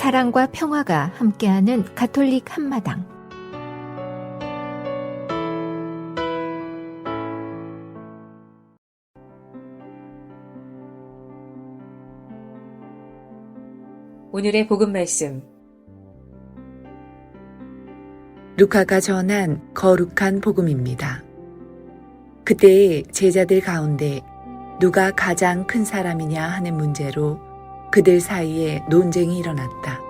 사랑과 평화가 함께하는 가톨릭 한마당. 오늘의 복음 말씀. 루카가 전한 거룩한 복음입니다. 그때의 제자들 가운데 누가 가장 큰 사람이냐 하는 문제로 그들 사이에 논쟁이 일어났다.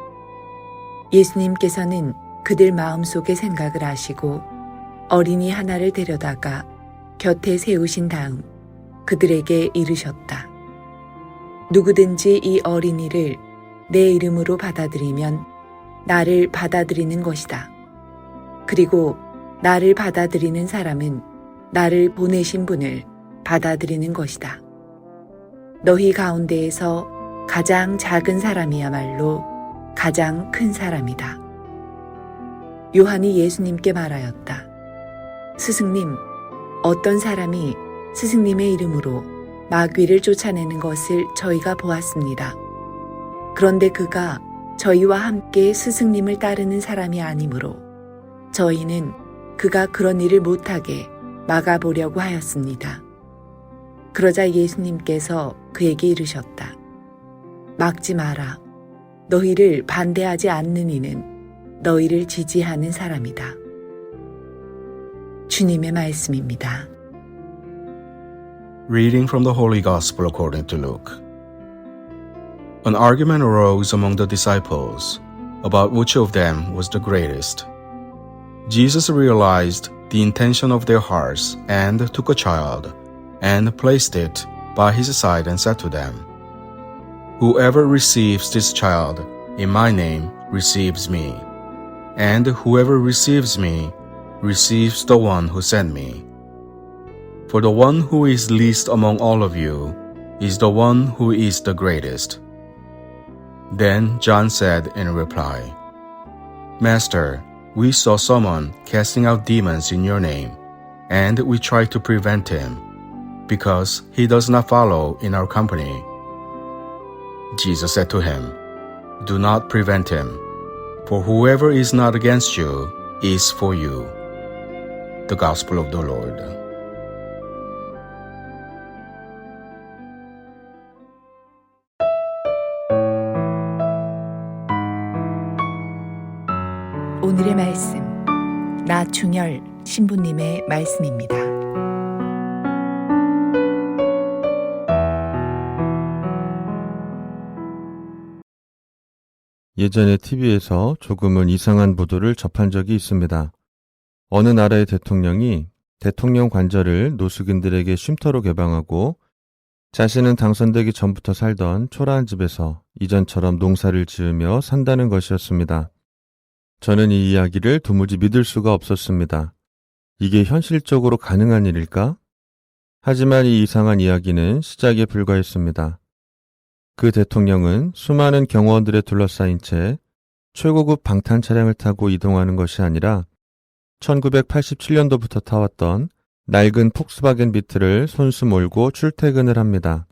예수님께서는 그들 마음속의 생각을 아시고 어린이 하나를 데려다가 곁에 세우신 다음 그들에게 이르셨다. 누구든지 이 어린이를 내 이름으로 받아들이면 나를 받아들이는 것이다. 그리고 나를 받아들이는 사람은 나를 보내신 분을 받아들이는 것이다. 너희 가운데에서 가장 작은 사람이야말로 가장 큰 사람이다. 요한이 예수님께 말하였다. 스승님, 어떤 사람이 스승님의 이름으로 마귀를 쫓아내는 것을 저희가 보았습니다. 그런데 그가 저희와 함께 스승님을 따르는 사람이 아니므로 저희는 그가 그런 일을 못하게 막아보려고 하였습니다. 그러자 예수님께서 그에게 이르셨다. 막지 마라. 너희를 반대하지 않는 이는 너희를 지지하는 사람이다. 주님의 말씀입니다. Reading from the Holy Gospel according to Luke. An argument arose among the disciples about which of them was the greatest. Jesus realized the intention of their hearts and took a child and placed it by his side and said to them, Whoever receives this child in my name receives me, and whoever receives me receives the one who sent me. For the one who is least among all of you is the one who is the greatest. Then John said in reply, Master, we saw someone casting out demons in your name, and we tried to prevent him, because he does not follow in our company. Jesus said to him, Do not prevent him, for whoever is not against you is for you. The Gospel of the Lord. 오늘의 말씀, 나충열 신부님의 말씀입니다. 예전에 TV에서 조금은 이상한 보도를 접한 적이 있습니다. 어느 나라의 대통령이 대통령 관절을 노숙인들에게 쉼터로 개방하고 자신은 당선되기 전부터 살던 초라한 집에서 이전처럼 농사를 지으며 산다는 것이었습니다. 저는 이 이야기를 도무지 믿을 수가 없었습니다. 이게 현실적으로 가능한 일일까? 하지만 이 이상한 이야기는 시작에 불과했습니다. 그 대통령은 수많은 경호원들에 둘러싸인 채 최고급 방탄 차량을 타고 이동하는 것이 아니라 1987년도부터 타왔던 낡은 폭스바겐 비트를 손수 몰고 출퇴근을 합니다.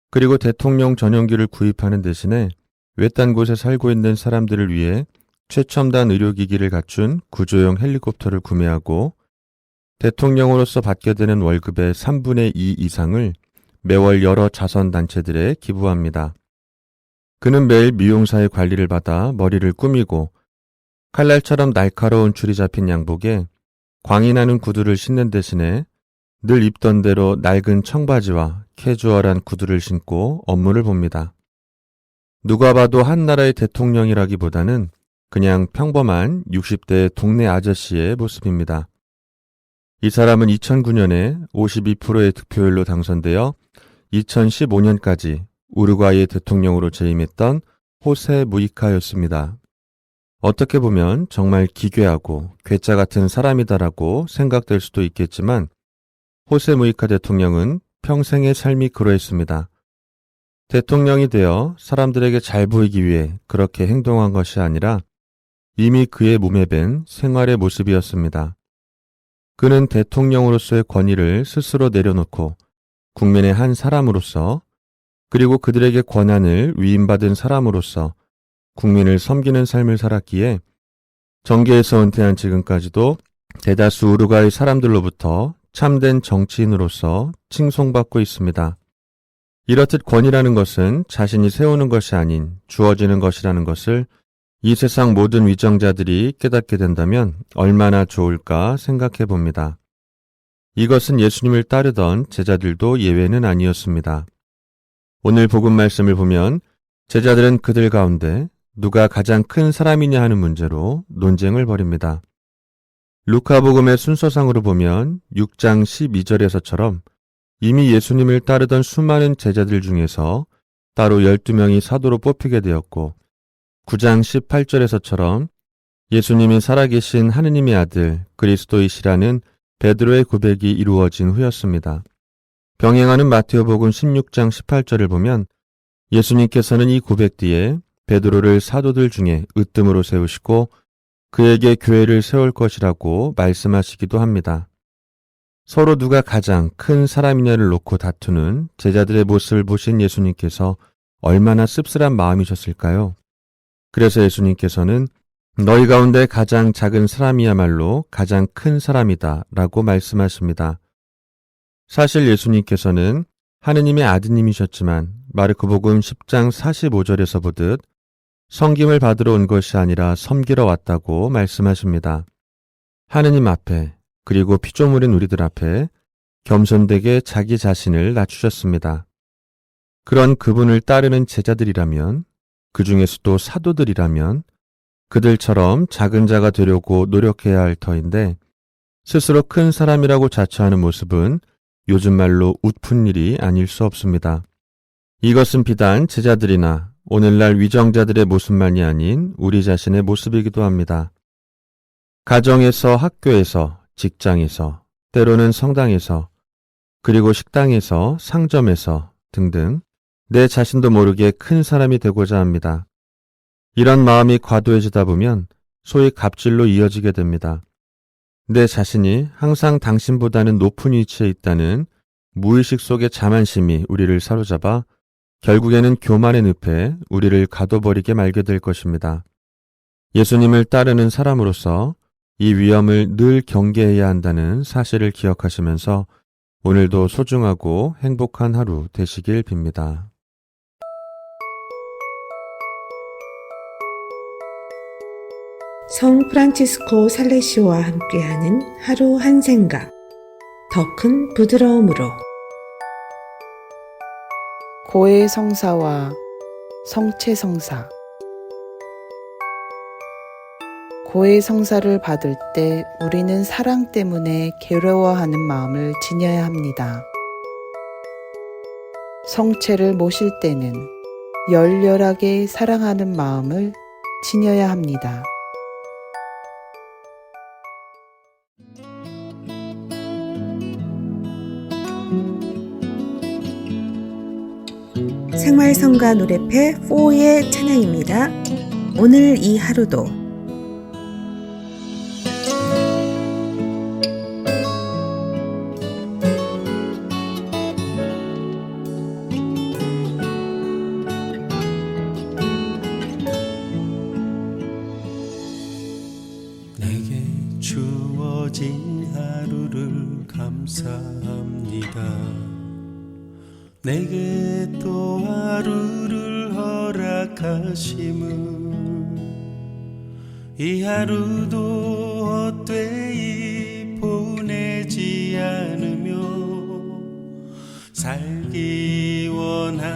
그리고 대통령 전용기를 구입하는 대신에 외딴 곳에 살고 있는 사람들을 위해 최첨단 의료기기를 갖춘 구조용 헬리콥터를 구매하고 대통령으로서 받게 되는 월급의 3분의 2 이상을 매월 여러 자선단체들에 기부합니다. 그는 매일 미용사의 관리를 받아 머리를 꾸미고 칼날처럼 날카로운 줄이 잡힌 양복에 광이 나는 구두를 신는 대신에 늘 입던 대로 낡은 청바지와 캐주얼한 구두를 신고 업무를 봅니다. 누가 봐도 한 나라의 대통령이라기보다는 그냥 평범한 60대 동네 아저씨의 모습입니다. 이 사람은 2009년에 52%의 득표율로 당선되어 2015년까지 우루과이의 대통령으로 재임했던 호세 무이카였습니다. 어떻게 보면 정말 기괴하고 괴짜 같은 사람이다라고 생각될 수도 있겠지만 호세 무이카 대통령은 평생의 삶이 그러했습니다. 대통령이 되어 사람들에게 잘 보이기 위해 그렇게 행동한 것이 아니라 이미 그의 몸에 밴 생활의 모습이었습니다. 그는 대통령으로서의 권위를 스스로 내려놓고 국민의 한 사람으로서 그리고 그들에게 권한을 위임받은 사람으로서 국민을 섬기는 삶을 살았기에 정계에서 은퇴한 지금까지도 대다수 우루과이 사람들로부터 참된 정치인으로서 칭송받고 있습니다. 이렇듯 권위라는 것은 자신이 세우는 것이 아닌 주어지는 것이라는 것을 이 세상 모든 위정자들이 깨닫게 된다면 얼마나 좋을까 생각해 봅니다. 이것은 예수님을 따르던 제자들도 예외는 아니었습니다. 오늘 복음 말씀을 보면 제자들은 그들 가운데 누가 가장 큰 사람이냐 하는 문제로 논쟁을 벌입니다. 루카복음의 순서상으로 보면 6장 12절에서처럼 이미 예수님을 따르던 수많은 제자들 중에서 따로 12명이 사도로 뽑히게 되었고 9장 18절에서처럼 예수님이 살아계신 하느님의 아들 그리스도이시라는 베드로의 고백이 이루어진 후였습니다. 병행하는 마태오복음 16장 18절을 보면 예수님께서는 이 고백 뒤에 베드로를 사도들 중에 으뜸으로 세우시고 그에게 교회를 세울 것이라고 말씀하시기도 합니다. 서로 누가 가장 큰 사람이냐를 놓고 다투는 제자들의 모습을 보신 예수님께서 얼마나 씁쓸한 마음이셨을까요? 그래서 예수님께서는 너희 가운데 가장 작은 사람이야말로 가장 큰 사람이다 라고 말씀하십니다. 사실 예수님께서는 하느님의 아드님이셨지만 마르코복음 10장 45절에서 보듯 섬김을 받으러 온 것이 아니라 섬기러 왔다고 말씀하십니다. 하느님 앞에 그리고 피조물인 우리들 앞에 겸손되게 자기 자신을 낮추셨습니다. 그런 그분을 따르는 제자들이라면 그 중에서도 사도들이라면 그들처럼 작은 자가 되려고 노력해야 할 터인데 스스로 큰 사람이라고 자처하는 모습은 요즘 말로 웃픈 일이 아닐 수 없습니다. 이것은 비단 제자들이나 오늘날 위정자들의 모습만이 아닌 우리 자신의 모습이기도 합니다. 가정에서, 학교에서, 직장에서, 때로는 성당에서, 그리고 식당에서, 상점에서 등등 내 자신도 모르게 큰 사람이 되고자 합니다. 이런 마음이 과도해지다 보면 소위 갑질로 이어지게 됩니다. 내 자신이 항상 당신보다는 높은 위치에 있다는 무의식 속의 자만심이 우리를 사로잡아 결국에는 교만의 늪에 우리를 가둬버리게 말게 될 것입니다. 예수님을 따르는 사람으로서 이 위험을 늘 경계해야 한다는 사실을 기억하시면서 오늘도 소중하고 행복한 하루 되시길 빕니다. 성 프란치스코 살레시오와 함께하는 하루 한 생각, 더 큰 부드러움으로. 고해 성사와 성체 성사. 고해 성사를 받을 때 우리는 사랑 때문에 괴로워하는 마음을 지녀야 합니다. 성체를 모실 때는 열렬하게 사랑하는 마음을 지녀야 합니다. 생활성가 노래패 4의 찬양입니다. 오늘 이 하루도. 내게 주어진 하루를 감사합니다. 내게 또 하루를 허락하심을 이 하루도 헛되이 보내지 않으며 살기 원합니다.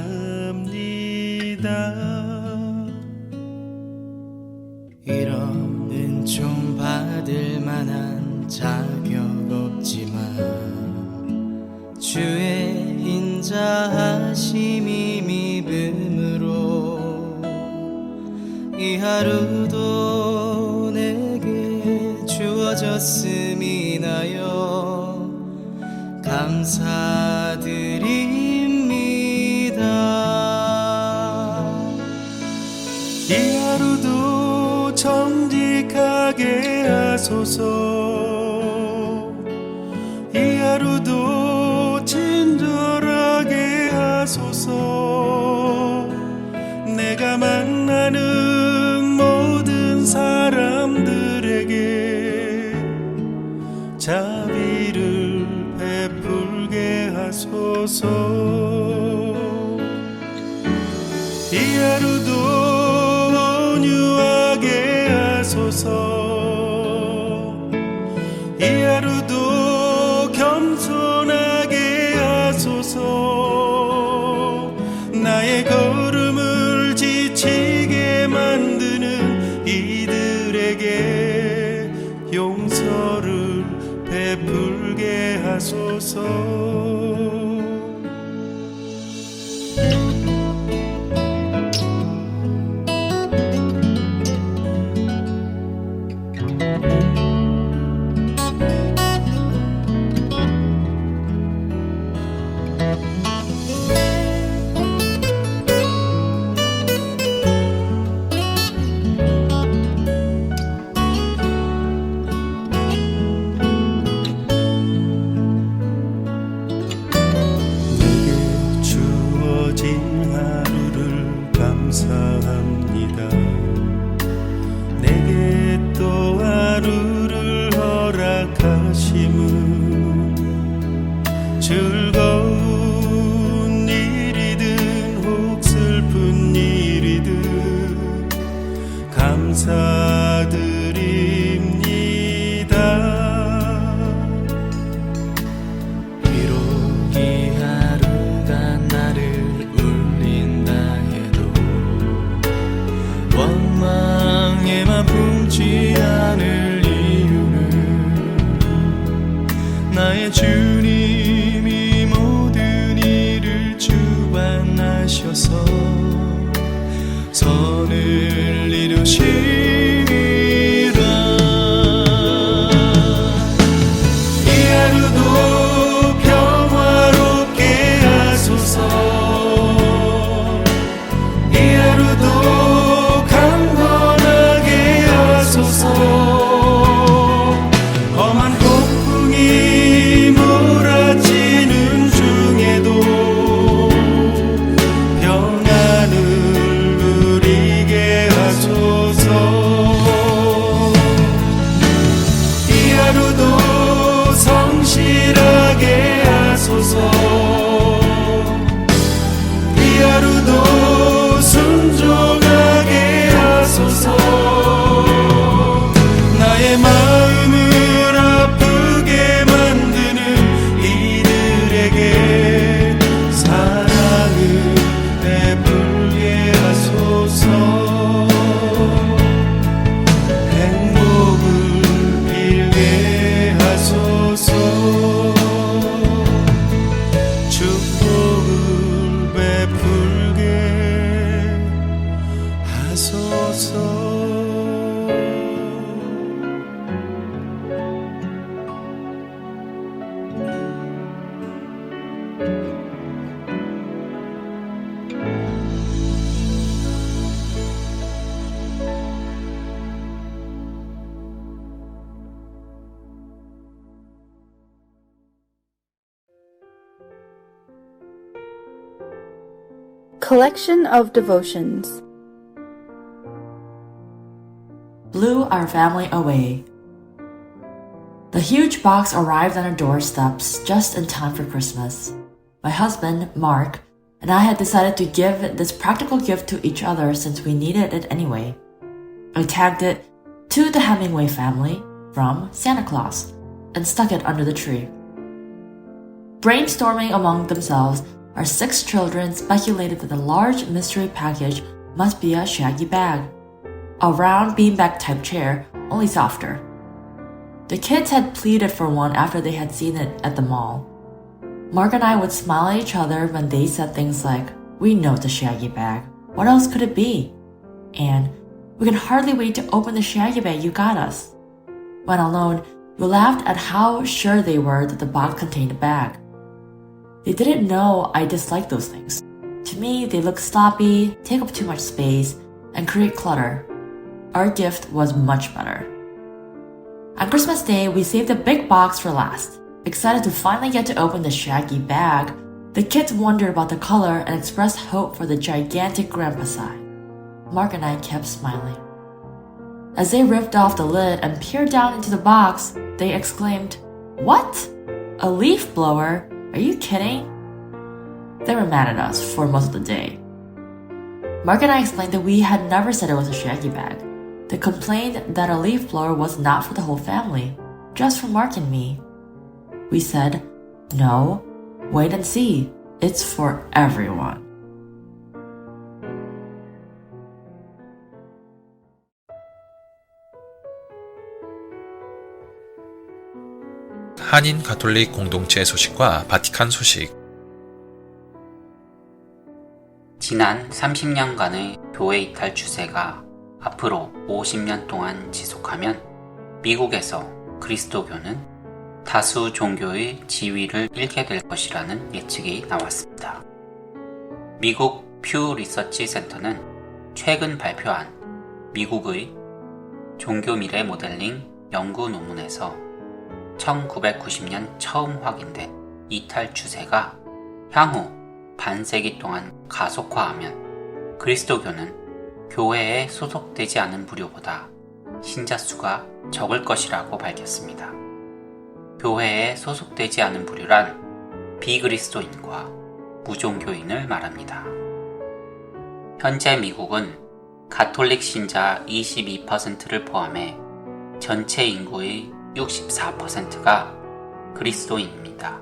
이런 은총 받을 만한 자격 없지만 주의 인자하심이 믿음으로 이 하루도 내게 주어졌음이 나여 감사드립니다. 이 하루도 정직하게 하소서. 이 하루도 친절하게 하소서. 내가 만나는 자비를 베풀게 하소서. 이 하루도 온유하게 하소서. 이 하루도 겸손하게 하소서. 나의 걸음을 지치게 만드는 이들에게 용서를 베풀게 하소서. 감사합니다. 내게 또 하루를 허락하심은 즐거운 일이든 혹 슬픈 일이든 감사드립니다. 비록 이 하루가 나를 울린다 해도 원망에만 품지 않을 이유는 나의 주님이 모든 일을 주관하셔서 선을 이루심이라. 이 하루도 평화롭게 하소서. 이 하루도 강건하게 하소서. 험한 폭풍이 몰아치는 중에도 평안을 누리게 하소서. 이 하루도 성실하게 하소서. 이 하루도 순종하게 하소서. 나의 마음을 아프게 만드는 이들에게 사랑을 베풀게 하소서. 행복을 빌게 하소서. 축복을 베풀게 하소서. Collection of Devotions. Blew our family away. The huge box arrived on our doorsteps just in time for Christmas. My husband, Mark, and I had decided to give this practical gift to each other since we needed it anyway. I tagged it to the Hemingway family from Santa Claus and stuck it under the tree. Brainstorming among themselves, our 6 children speculated that the large mystery package must be a shaggy bag, a round beanbag type chair, only softer. The kids had pleaded for one after they had seen it at the mall. Mark and I would smile at each other when they said things like, "We know the shaggy bag. What else could it be?" And, "We can hardly wait to open the shaggy bag you got us." When alone, we laughed at how sure they were that the box contained a bag. They didn't know I disliked those things. To me, they look sloppy, take up too much space, and create clutter. Our gift was much better. On Christmas Day, we saved the big box for last. Excited to finally get to open the shaggy bag, the kids wondered about the color and expressed hope for the gigantic grandpa side. Mark and I kept smiling. As they ripped off the lid and peered down into the box, they exclaimed, What? A leaf blower? Are you kidding? They were mad at us for most of the day. Mark and I explained that we had never said it was a shaggy bag. They complained that a leaf blower was not for the whole family, just for Mark and me. We said, no, wait and see. It's for everyone. 한인 가톨릭 공동체 소식과 바티칸 소식. 지난 30년간의 교회 이탈 추세가 앞으로 50년 동안 지속하면 미국에서 그리스도교는 다수 종교의 지위를 잃게 될 것이라는 예측이 나왔습니다. 미국 퓨 리서치 센터는 최근 발표한 미국의 종교 미래 모델링 연구 논문에서 1990년 처음 확인된 이탈 추세가 향후 반세기 동안 가속화하면 그리스도교는 교회에 소속되지 않은 부류보다 신자 수가 적을 것이라고 밝혔습니다. 교회에 소속되지 않은 부류란 비그리스도인과 무종교인을 말합니다. 현재 미국은 가톨릭 신자 22%를 포함해 전체 인구의 64%가 그리스도인입니다.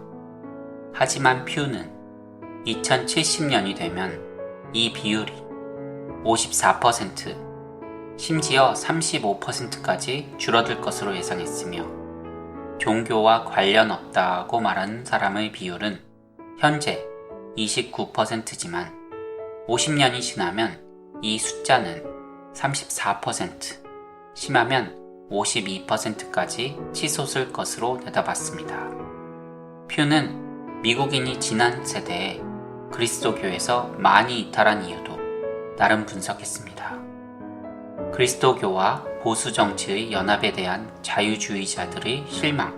하지만 퓨는 2070년이 되면 이 비율이 54%, 심지어 35%까지 줄어들 것으로 예상했으며 종교와 관련 없다고 말하는 사람의 비율은 현재 29%지만 50년이 지나면 이 숫자는 34%, 심하면 52%까지 치솟을 것으로 내다봤습니다. 퓨는 미국인이 지난 세대에 그리스도교에서 많이 이탈한 이유도 나름 분석했습니다. 그리스도교와 보수 정치의 연합에 대한 자유주의자들의 실망,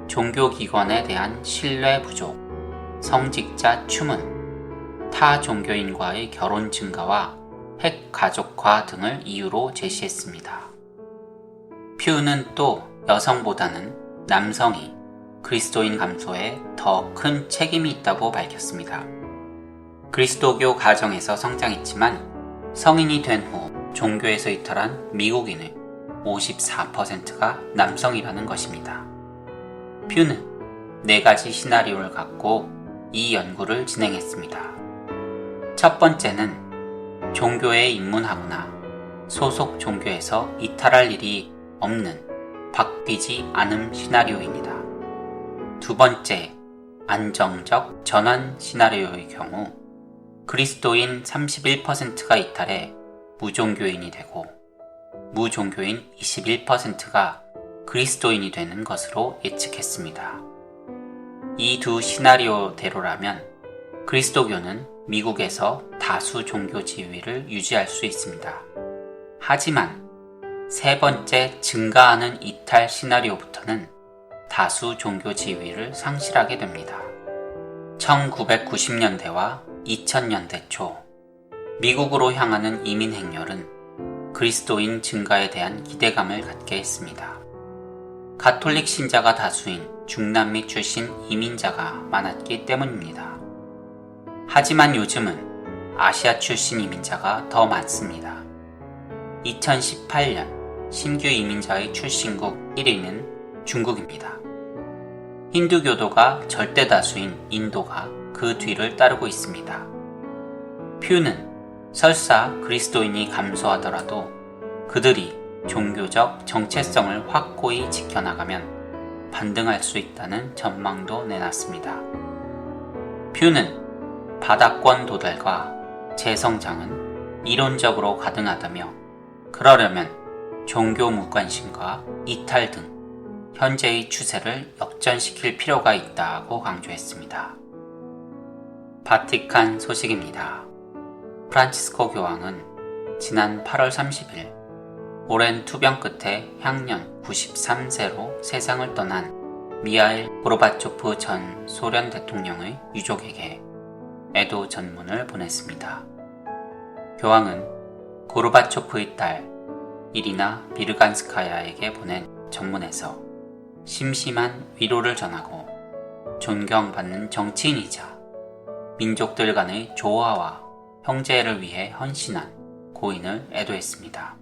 종교기관에 대한 신뢰 부족, 성직자 추문, 타 종교인과의 결혼 증가와 핵 가족화 등을 이유로 제시했습니다. 퓨는 또 여성보다는 남성이 그리스도인 감소에 더 큰 책임이 있다고 밝혔습니다. 그리스도교 가정에서 성장했지만 성인이 된 후 종교에서 이탈한 미국인의 54%가 남성이라는 것입니다. 퓨는 4가지 시나리오를 갖고 이 연구를 진행했습니다. 첫 번째는 종교에 입문하거나 소속 종교에서 이탈할 일이 없는 바뀌지 않음 시나리오입니다. 두 번째, 안정적 전환 시나리오의 경우 그리스도인 31%가 이탈해 무종교인이 되고 무종교인 21%가 그리스도인이 되는 것으로 예측했습니다. 이 두 시나리오대로라면 그리스도교는 미국에서 다수 종교 지위를 유지할 수 있습니다. 하지만 세 번째 증가하는 이탈 시나리오부터는 다수 종교 지위를 상실하게 됩니다. 1990년대와 2000년대 초 미국으로 향하는 이민 행렬은 그리스도인 증가에 대한 기대감을 갖게 했습니다. 가톨릭 신자가 다수인 중남미 출신 이민자가 많았기 때문입니다. 하지만 요즘은 아시아 출신 이민자가 더 많습니다. 2018년 신규 이민자의 출신국 1위는 중국입니다. 힌두교도가 절대 다수인 인도가 그 뒤를 따르고 있습니다. 퓨는 설사 그리스도인이 감소하더라도 그들이 종교적 정체성을 확고히 지켜나가면 반등할 수 있다는 전망도 내놨습니다. 퓨는 바다권 도달과 재성장은 이론적으로 가능하다며 그러려면 종교 무관심과 이탈 등 현재의 추세를 역전시킬 필요가 있다고 강조했습니다. 바티칸 소식입니다. 프란치스코 교황은 지난 8월 30일 오랜 투병 끝에 향년 93세로 세상을 떠난 미하일 고르바초프 전 소련 대통령의 유족에게 애도 전문을 보냈습니다. 교황은 고르바초프의 딸 이리나 비르간스카야에게 보낸 전문에서 심심한 위로를 전하고 존경받는 정치인이자 민족들 간의 조화와 형제를 위해 헌신한 고인을 애도했습니다.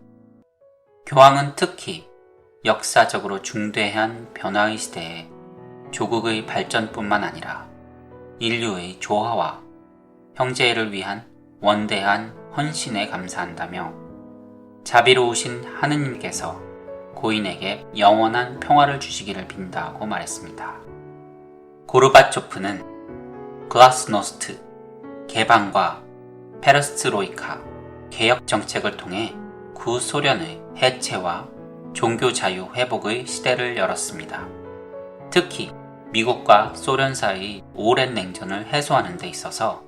교황은 특히 역사적으로 중대한 변화의 시대에 조국의 발전뿐만 아니라 인류의 조화와 형제를 위한 원대한 헌신에 감사한다며 자비로우신 하느님께서 고인에게 영원한 평화를 주시기를 빈다고 말했습니다. 고르바초프는 글라스노스트, 개방과 페레스트로이카, 개혁 정책을 통해 구소련의 해체와 종교 자유 회복의 시대를 열었습니다. 특히 미국과 소련 사이의 오랜 냉전을 해소하는 데 있어서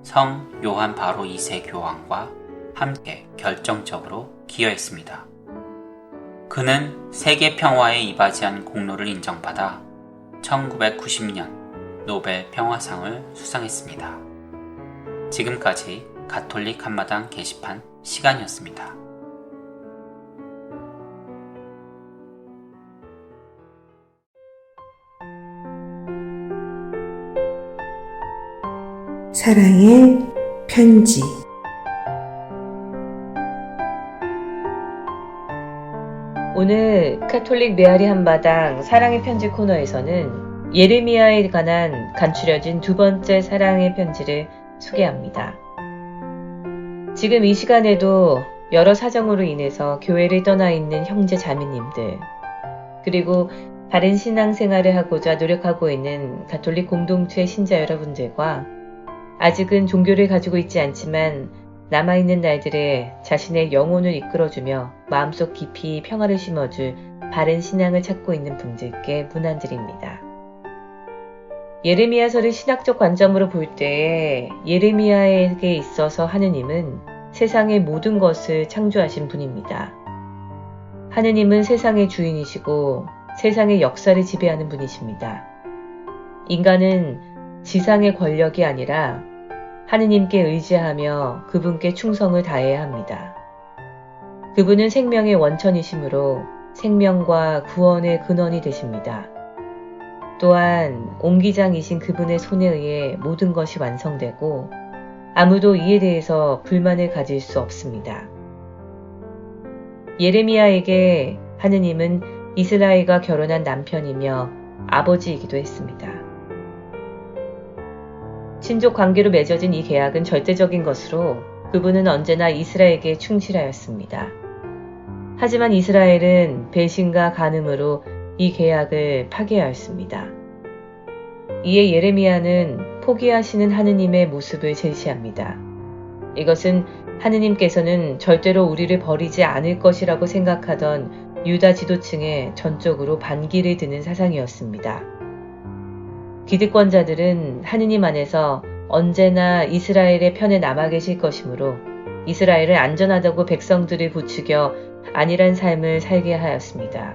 성 요한 바로 2세 교황과 함께 결정적으로 기여했습니다. 그는 세계 평화에 이바지한 공로를 인정받아 1990년 노벨 평화상을 수상했습니다. 지금까지 가톨릭 한마당 게시판 시간이었습니다. 사랑의 편지. 오늘 카톨릭 메아리 한마당 사랑의 편지 코너에서는 예레미야에 관한 간추려진 두 번째 사랑의 편지를 소개합니다. 지금 이 시간에도 여러 사정으로 인해서 교회를 떠나 있는 형제 자매님들, 그리고 바른 신앙생활을 하고자 노력하고 있는 가톨릭 공동체 신자 여러분들과 아직은 종교를 가지고 있지 않지만 남아있는 날들에 자신의 영혼을 이끌어주며 마음속 깊이 평화를 심어줄 바른 신앙을 찾고 있는 분들께 문안드립니다. 예레미야서를 신학적 관점으로 볼 때에 예레미야에게 있어서 하느님은 세상의 모든 것을 창조하신 분입니다. 하느님은 세상의 주인이시고 세상의 역사를 지배하는 분이십니다. 인간은 지상의 권력이 아니라 하느님께 의지하며 그분께 충성을 다해야 합니다. 그분은 생명의 원천이시므로 생명과 구원의 근원이 되십니다. 또한 옹기장이신 그분의 손에 의해 모든 것이 완성되고 아무도 이에 대해서 불만을 가질 수 없습니다. 예레미야에게 하느님은 이스라엘과 결혼한 남편이며 아버지이기도 했습니다. 친족 관계로 맺어진 이 계약은 절대적인 것으로 그분은 언제나 이스라엘에게 충실하였습니다. 하지만 이스라엘은 배신과 간음으로 이 계약을 파기하였습니다. 이에 예레미야는 포기하시는 하느님의 모습을 제시합니다. 이것은 하느님께서는 절대로 우리를 버리지 않을 것이라고 생각하던 유다 지도층에 전적으로 반기를 드는 사상이었습니다. 기득권자들은 하느님 안에서 언제나 이스라엘의 편에 남아 계실 것이므로 이스라엘을 안전하다고 백성들을 부추겨 안일한 삶을 살게 하였습니다.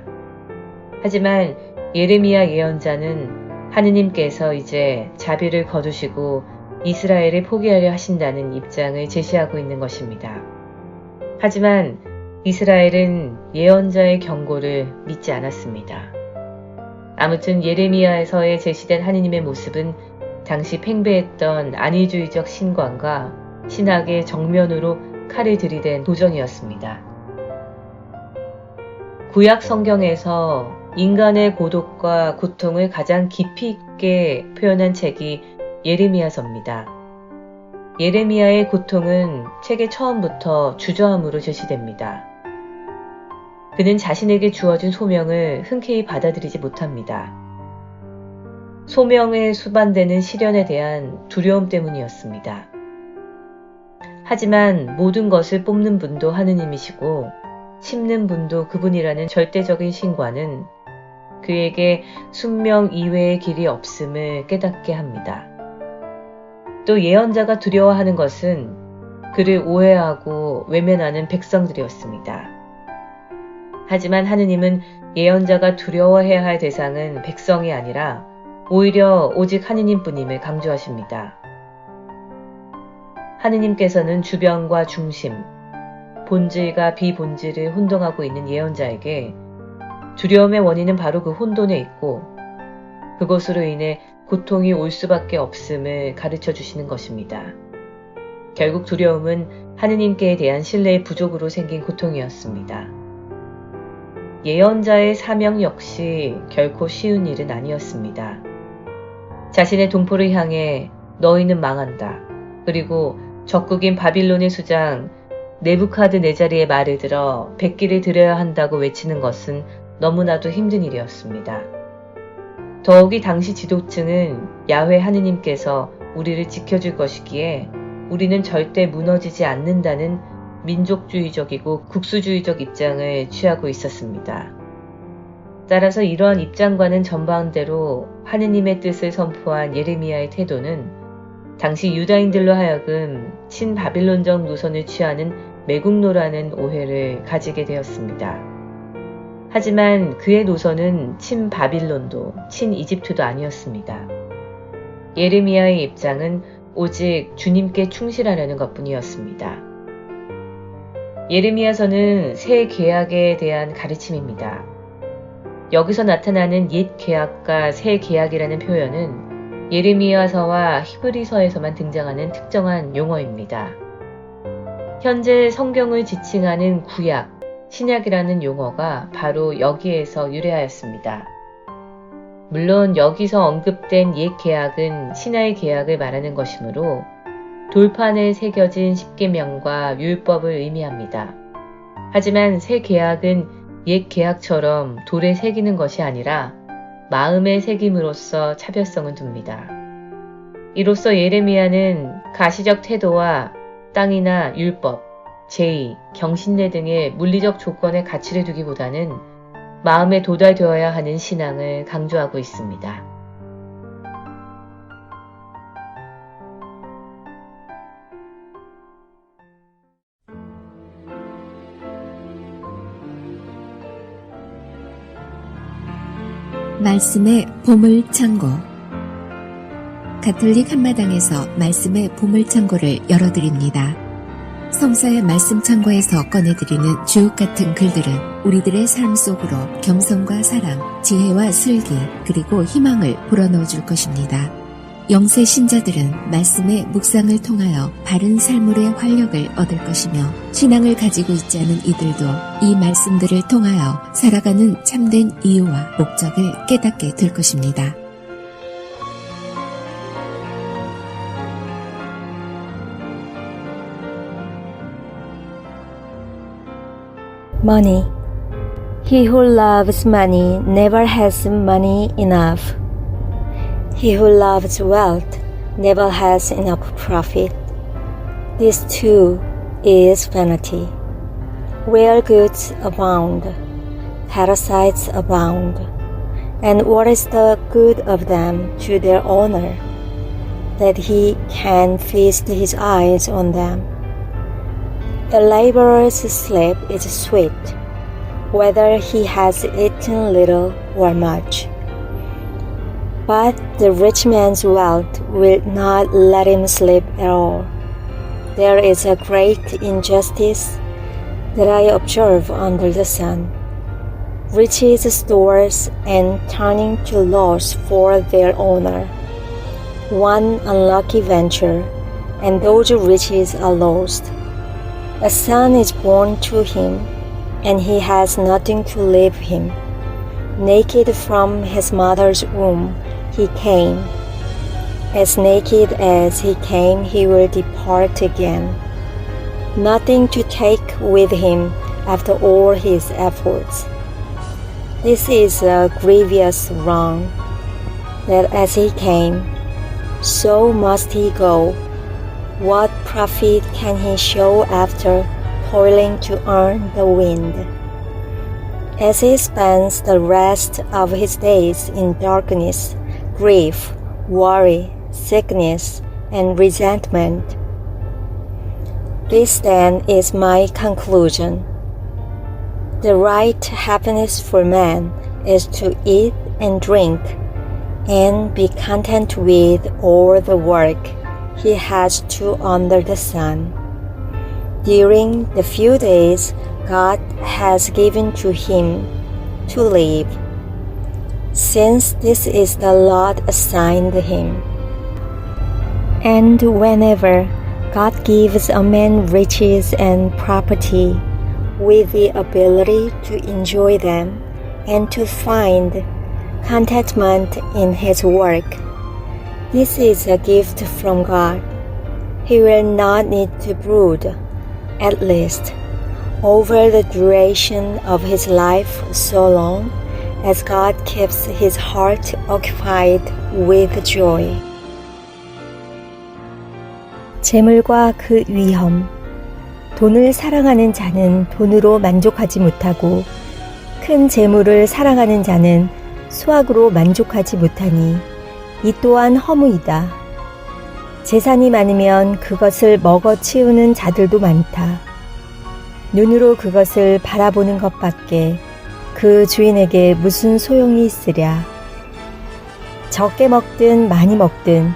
하지만 예레미야 예언자는 하느님께서 이제 자비를 거두시고 이스라엘을 포기하려 하신다는 입장을 제시하고 있는 것입니다. 하지만 이스라엘은 예언자의 경고를 믿지 않았습니다. 아무튼 예레미야에서의 제시된 하느님의 모습은 당시 팽배했던 안위주의적 신관과 신학의 정면으로 칼을 들이댄 도전이었습니다. 구약 성경에서 인간의 고독과 고통을 가장 깊이 있게 표현한 책이 예레미야서입니다. 예레미야의 고통은 책의 처음부터 주저함으로 제시됩니다. 그는 자신에게 주어진 소명을 흔쾌히 받아들이지 못합니다. 소명에 수반되는 시련에 대한 두려움 때문이었습니다. 하지만 모든 것을 뽑는 분도 하느님이시고 심는 분도 그분이라는 절대적인 신관은 그에게 순명 이외의 길이 없음을 깨닫게 합니다. 또 예언자가 두려워하는 것은 그를 오해하고 외면하는 백성들이었습니다. 하지만 하느님은 예언자가 두려워해야 할 대상은 백성이 아니라 오히려 오직 하느님뿐임을 강조하십니다. 하느님께서는 주변과 중심, 본질과 비본질을 혼동하고 있는 예언자에게 두려움의 원인은 바로 그 혼돈에 있고 그것으로 인해 고통이 올 수밖에 없음을 가르쳐 주시는 것입니다. 결국 두려움은 하느님께 대한 신뢰의 부족으로 생긴 고통이었습니다. 예언자의 사명 역시 결코 쉬운 일은 아니었습니다. 자신의 동포를 향해 너희는 망한다. 그리고 적국인 바빌론의 수장 네부카드네자르의 말을 들어 백기를 드려야 한다고 외치는 것은 너무나도 힘든 일이었습니다. 더욱이 당시 지도층은 야훼 하느님께서 우리를 지켜줄 것이기에 우리는 절대 무너지지 않는다는 민족주의적이고 국수주의적 입장을 취하고 있었습니다. 따라서 이러한 입장과는 전방대로 하느님의 뜻을 선포한 예레미야의 태도는 당시 유다인들로 하여금 친바빌론적 노선을 취하는 매국노라는 오해를 가지게 되었습니다. 하지만 그의 노선은 친바빌론도 친이집트도 아니었습니다. 예레미야의 입장은 오직 주님께 충실하려는 것뿐이었습니다. 예레미야서는 새 계약에 대한 가르침입니다. 여기서 나타나는 옛 계약과 새 계약이라는 표현은 예레미야서와 히브리서에서만 등장하는 특정한 용어입니다. 현재 성경을 지칭하는 구약, 신약이라는 용어가 바로 여기에서 유래하였습니다. 물론 여기서 언급된 옛 계약은 신하의 계약을 말하는 것이므로 돌판에 새겨진 십계명과 율법을 의미합니다. 하지만 새 계약은 옛 계약처럼 돌에 새기는 것이 아니라 마음에 새김으로써 차별성을 둡니다. 이로써 예레미야는 가시적 태도와 땅이나 율법, 제의, 경신례 등의 물리적 조건에 가치를 두기보다는 마음에 도달되어야 하는 신앙을 강조하고 있습니다. 말씀의 보물창고. 가톨릭 한마당에서 말씀의 보물창고를 열어드립니다. 성사의 말씀 창고에서 꺼내드리는 주옥같은 글들은 우리들의 삶 속으로 겸손과 사랑, 지혜와 슬기, 그리고 희망을 불어넣어 줄 것입니다. 영세 신자들은 말씀의 묵상을 통하여 바른 삶의 활력을 얻을 것이며 신앙을 가지고 있지 않은 이들도 이 말씀들을 통하여 살아가는 참된 이유와 목적을 깨닫게 될 것입니다. Money. He who loves money never has money enough. He who loves wealth never has enough profit. This too is vanity. Where goods abound, parasites abound. And what is the good of them to their owner, that he can feast his eyes on them? The laborer's sleep is sweet, whether he has eaten little or much. But the rich man's wealth will not let him sleep at all. There is a great injustice that I observe under the sun. Riches stores and turning to loss for their owner. One unlucky venture, and those riches are lost. A son is born to him, and he has nothing to leave him. Naked from his mother's womb he came. As naked as he came, he will depart again. Nothing to take with him after all his efforts. This is a grievous wrong, that as he came, so must he go. What profit can he show after toiling to earn the wind? As he spends the rest of his days in darkness, grief, worry, sickness, and resentment. This then is my conclusion. The right happiness for man is to eat and drink and be content with all the work he has to under the sun. During the few days God has given to him, to live, since this is the lot assigned him. And whenever God gives a man riches and property with the ability to enjoy them and to find contentment in his work, this is a gift from God. He will not need to brood, at least, over the duration of his life so long as God keeps his heart occupied with joy. 재물과 그 위험. 돈을 사랑하는 자는 돈으로 만족하지 못하고 큰 재물을 사랑하는 자는 수확으로 만족하지 못하니 이 또한 허무이다. 재산이 많으면 그것을 먹어치우는 자들도 많다. 눈으로 그것을 바라보는 것밖에 그 주인에게 무슨 소용이 있으랴. 적게 먹든 많이 먹든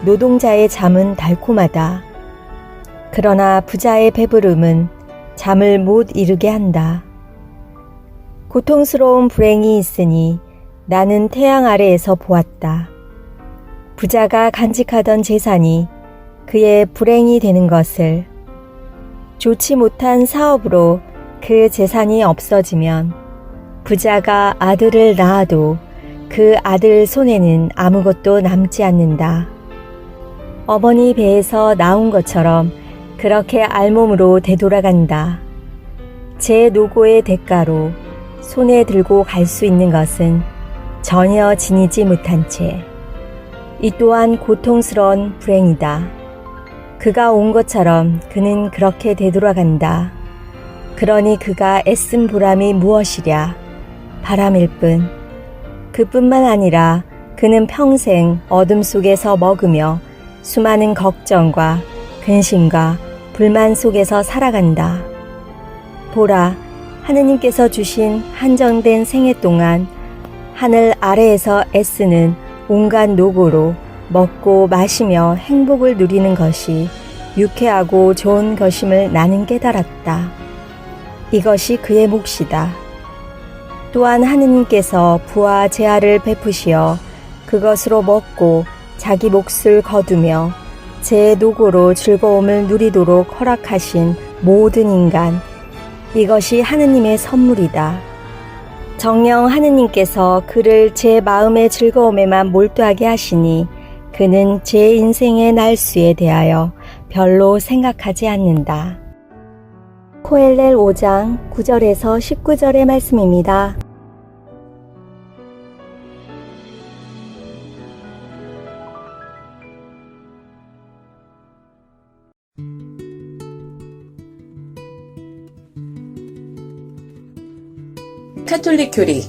노동자의 잠은 달콤하다. 그러나 부자의 배부름은 잠을 못 이루게 한다. 고통스러운 불행이 있으니 나는 태양 아래에서 보았다. 부자가 간직하던 재산이 그의 불행이 되는 것을, 좋지 못한 사업으로 그 재산이 없어지면 부자가 아들을 낳아도 그 아들 손에는 아무것도 남지 않는다. 어머니 배에서 나온 것처럼 그렇게 알몸으로 되돌아간다. 제 노고의 대가로 손에 들고 갈 수 있는 것은 전혀 지니지 못한 채, 이 또한 고통스러운 불행이다. 그가 온 것처럼 그는 그렇게 되돌아간다. 그러니 그가 애쓴 보람이 무엇이랴? 바람일 뿐. 그뿐만 아니라 그는 평생 어둠 속에서 먹으며 수많은 걱정과 근심과 불만 속에서 살아간다. 보라, 하느님께서 주신 한정된 생애 동안 하늘 아래에서 애쓰는 온갖 노고로 먹고 마시며 행복을 누리는 것이 유쾌하고 좋은 것임을 나는 깨달았다. 이것이 그의 몫이다. 또한 하느님께서 부와 재화를 베푸시어 그것으로 먹고 자기 몫을 거두며 제 노고로 즐거움을 누리도록 허락하신 모든 인간, 이것이 하느님의 선물이다. 정녕 하느님께서 그를 제 마음의 즐거움에만 몰두하게 하시니 그는 제 인생의 날수에 대하여 별로 생각하지 않는다. 코엘렐 5장 9절에서 19절의 말씀입니다. 카톨릭 교리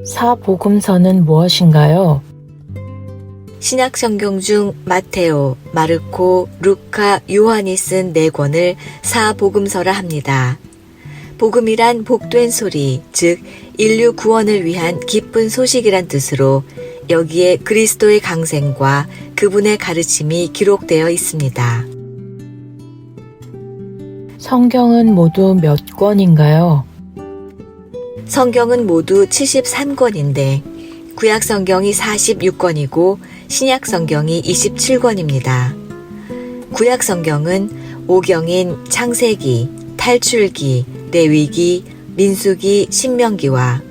사복음서는 무엇인가요? 신약 성경 중 마테오, 마르코, 루카, 요한이 쓴 4권을 사복음서라 합니다. 복음이란 복된 소리, 즉 인류 구원을 위한 기쁜 소식이란 뜻으로 여기에 그리스도의 강생과 그분의 가르침이 기록되어 있습니다. 성경은 모두 몇 권인가요? 성경은 모두 73권인데 구약 성경이 46권이고 신약 성경이 27권입니다. 구약 성경은 오경인 창세기, 탈출기, 레위기, 민수기, 신명기와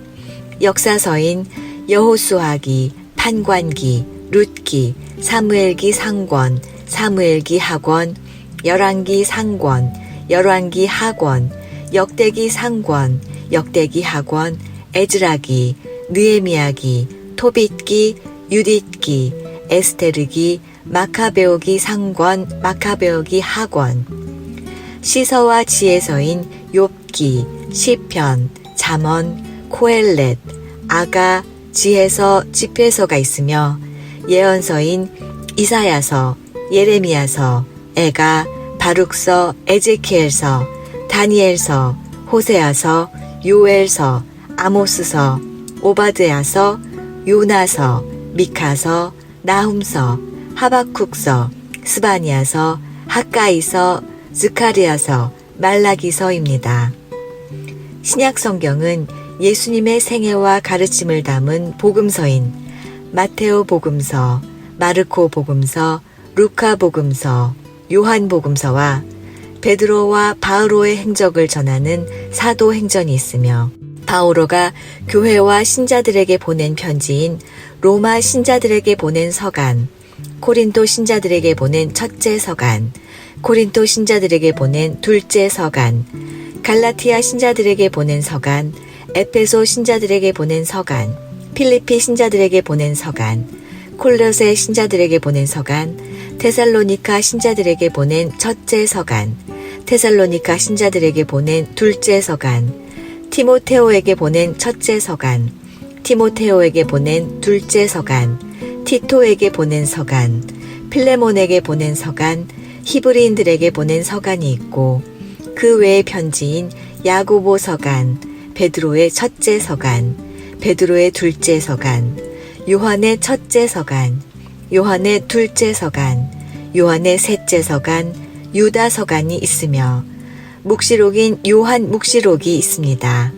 역사서인 여호수아기, 판관기, 룻기, 사무엘기 상권, 사무엘기 하권, 열왕기 상권, 열왕기 하권, 역대기 상권, 역대기 하권, 에즈라기, 느헤미야기, 토빗기, 유딧기, 에스테르기, 마카베오기 상권, 마카베오기 하권, 시서와 지혜서인 욥기, 시편, 잠언, 코엘렛, 아가, 지혜서, 집회서가 있으며 예언서인 이사야서, 예레미야서, 에가, 바룩서, 에제키엘서, 다니엘서, 호세아서, 요엘서, 아모스서, 오바드야서, 요나서, 미카서, 나훔서, 하박국서, 스바냐서, 학가이서, 스가랴서, 말라기서입니다. 신약 성경은 예수님의 생애와 가르침을 담은 복음서인 마테오 복음서, 마르코 복음서, 루카 복음서, 요한 복음서와 베드로와 바오로의 행적을 전하는 사도 행전이 있으며 바오로가 교회와 신자들에게 보낸 편지인 로마 신자들에게 보낸 서간, 코린토 신자들에게 보낸 첫째 서간, 코린토 신자들에게 보낸 둘째 서간, 갈라티아 신자들에게 보낸 서간, 에페소 신자들에게 보낸 서간, 필리피 신자들에게 보낸 서간, 콜로세 신자들에게 보낸 서간, 테살로니카 신자들에게 보낸 첫째 서간, 테살로니카 신자들에게 보낸 둘째 서간, 티모테오에게 보낸 첫째 서간, 티모테오에게 보낸 둘째 서간, 티토에게 보낸 서간, 필레몬에게 보낸 서간, 히브리인들에게 보낸 서간이 있고 그 외의 편지인 야고보 서간, 베드로의 첫째 서간, 베드로의 둘째 서간, 요한의 첫째 서간, 요한의 둘째 서간, 요한의 셋째 서간, 유다 서간이 있으며 묵시록인 요한 묵시록이 있습니다.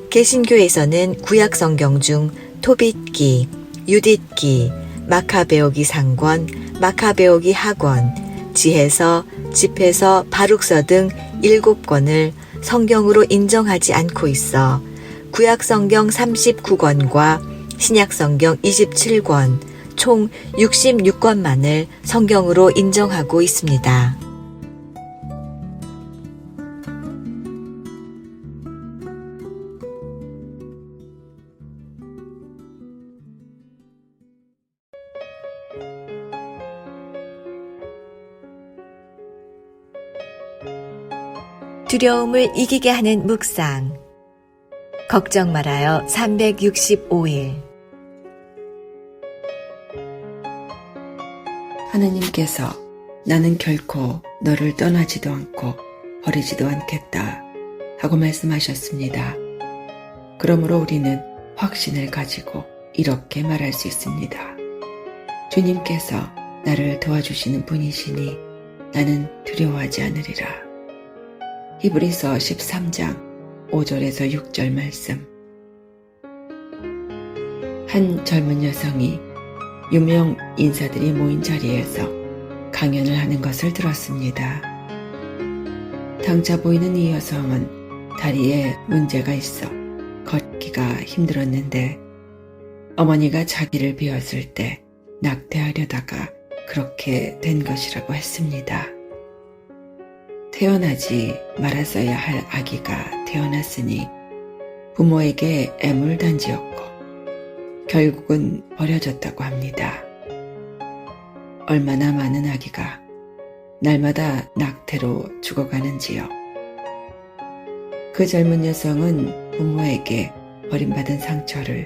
개신교에서는 구약 성경 중 토빗기, 유딧기, 마카베오기 상권, 마카베오기 학원, 지혜서, 집회서, 바룩서 등 7권을 성경으로 인정하지 않고 있어 구약 성경 39권과 신약 성경 27권, 총 66권만을 성경으로 인정하고 있습니다. 두려움을 이기게 하는 묵상. 걱정 말아요. 365일. 하느님께서 나는 결코 너를 떠나지도 않고 버리지도 않겠다 하고 말씀하셨습니다. 그러므로 우리는 확신을 가지고 이렇게 말할 수 있습니다. 주님께서 나를 도와주시는 분이시니 나는 두려워하지 않으리라. 히브리서 13장 5절에서 6절 말씀. 한 젊은 여성이 유명 인사들이 모인 자리에서 강연을 하는 것을 들었습니다. 당차 보이는 이 여성은 다리에 문제가 있어 걷기가 힘들었는데 어머니가 자기를 비웠을 때 낙태하려다가 그렇게 된 것이라고 했습니다. 태어나지 말았어야 할 아기가 태어났으니 부모에게 애물단지였고 결국은 버려졌다고 합니다. 얼마나 많은 아기가 날마다 낙태로 죽어가는지요. 그 젊은 여성은 부모에게 버림받은 상처를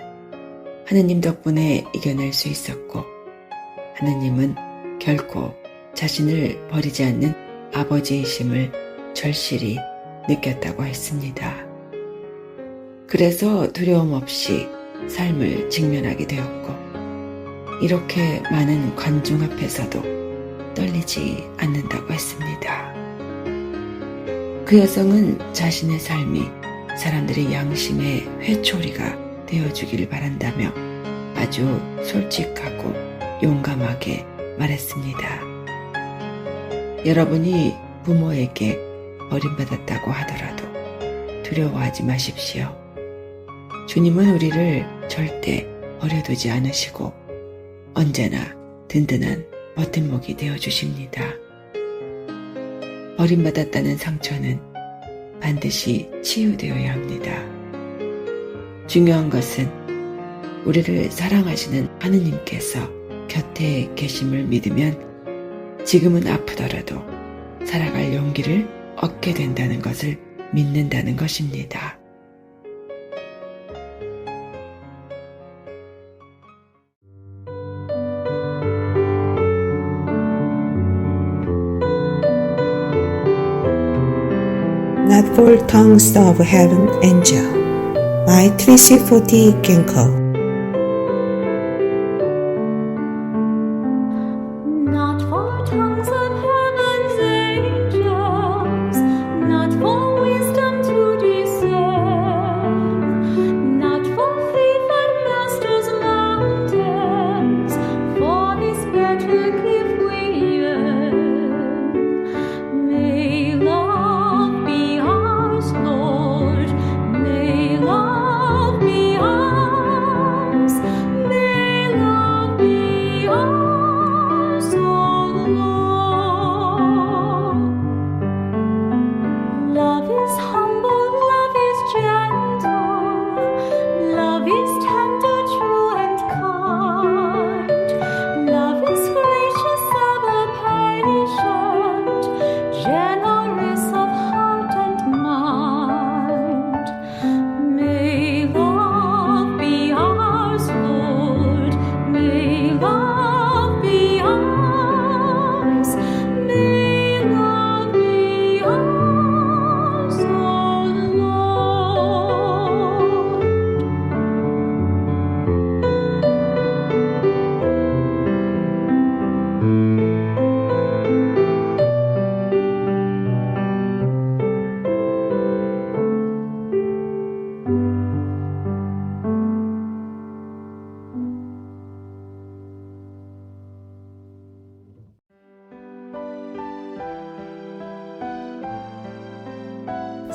하느님 덕분에 이겨낼 수 있었고 하느님은 결코 자신을 버리지 않는 아버지이심을 절실히 느꼈다고 했습니다. 그래서 두려움 없이 삶을 직면하게 되었고 이렇게 많은 관중 앞에서도 떨리지 않는다고 했습니다. 그 여성은 자신의 삶이 사람들의 양심의 회초리가 되어주기를 바란다며 아주 솔직하고 용감하게 말했습니다. 여러분이 부모에게 버림받았다고 하더라도 두려워하지 마십시오. 주님은 우리를 절대 버려두지 않으시고 언제나 든든한 버팀목이 되어주십니다. 버림받았다는 상처는 반드시 치유되어야 합니다. 중요한 것은 우리를 사랑하시는 하느님께서 곁에 계심을 믿으면 지금은 아프더라도 살아갈 용기를 얻게 된다는 것을 믿는다는 것입니다. Not for Tongues of Heaven Angel by Tracy Forty Genko. Not for tongues of heaven's angel.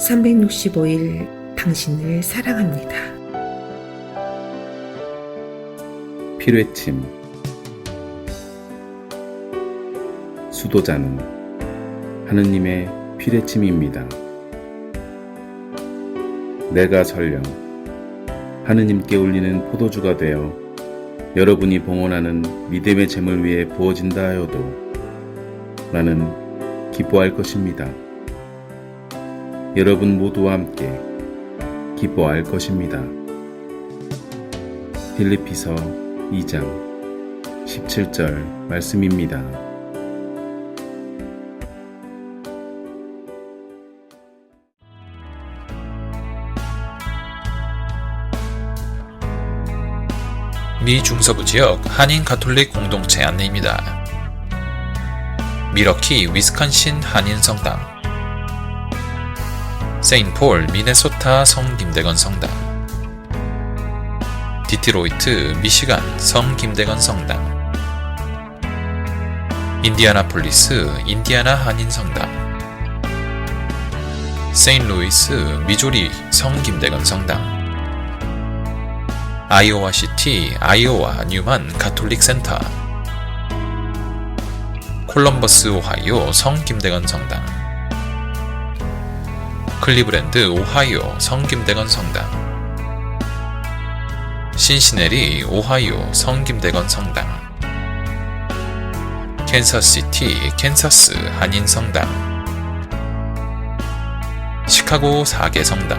365일 당신을 사랑합니다. 필회침. 수도자는 하느님의 필회침입니다. 내가 설령 하느님께 올리는 포도주가 되어 여러분이 봉헌하는 믿음의 제물 위에 부어진다 하여도 나는 기뻐할 것입니다. 여러분 모두와 함께 기뻐할 것입니다. 빌립비서 2장 17절 말씀입니다. 미 중서부 지역 한인 가톨릭 공동체 안내입니다. 미러키 위스콘신 한인 성당, 세인폴 미네소타 성 김대건 성당, 디트로이트 미시간 성 김대건 성당, 인디아나폴리스 인디아나 한인 성당, 세인루이스 미조리 성 김대건 성당, 아이오와 시티 아이오와 뉴만 가톨릭 센터, 콜럼버스 오하이오 성 김대건 성당, 클리브랜드 오하이오 성 김대건 성당, 신시내리 오하이오 성 김대건 성당, 캔서스시티 캔서스 한인 성당, 시카고 4개 성당,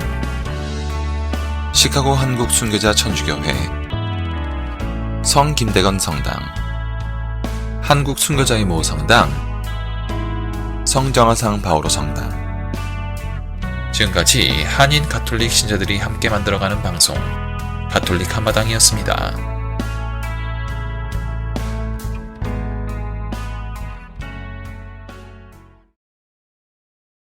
시카고 한국 순교자 천주교회, 성 김대건 성당, 한국 순교자 이모 성당, 성정화상 바오로 성당. 지금까지 한인 가톨릭 신자들이 함께 만들어가는 방송 가톨릭 한마당이었습니다.